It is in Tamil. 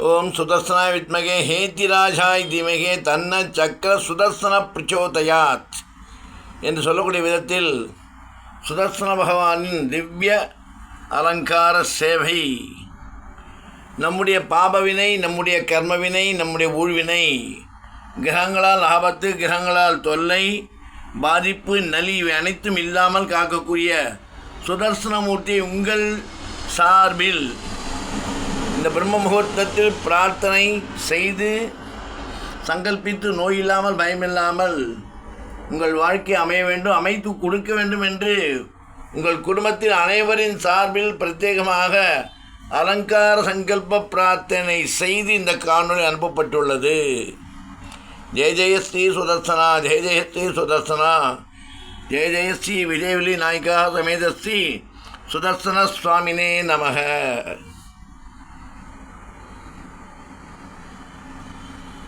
ஓம் சுதர்சனாய வித்மகே ஹேத்திராஜாய் தீமகே தன்ன சக்கர சுதர்சன பிரச்சோதயாத் என்று சொல்லக்கூடிய விதத்தில் சுதர்சன பகவானின் திவ்ய அலங்கார சேவை நம்முடைய பாபவினை, நம்முடைய கர்மவினை, நம்முடைய ஊழ்வினை, கிரகங்களால் ஆபத்து, கிரகங்களால் தொல்லை, பாதிப்பு, நலி இவை அனைத்தும் இல்லாமல் காக்கக்கூடிய சுதர்சனமூர்த்தியை உங்கள் சார்பில் இந்த பிரம்ம முகூர்த்தத்தில் பிரார்த்தனை செய்து சங்கல்பித்து நோயில்லாமல் பயமில்லாமல் உங்கள் வாழ்க்கை அமைய வேண்டும், அமைத்து கொடுக்க வேண்டும் என்று உங்கள் குடும்பத்தில் அனைவரின் சார்பில் பிரத்யேகமாக அலங்கார சங்கல்ப பிரார்த்தனை செய்து இந்த காணொளி அனுப்பப்பட்டுள்ளது. ஜெய ஜெய ஸ்ரீ சுதர்சனா, ஜெய ஜெய ஸ்ரீ சுதர்சனா, ஜெய ஜெய ஸ்ரீ விஜயவலி நாயகா சமேத ஸ்ரீ சுதர்சன சுவாமினே நமக.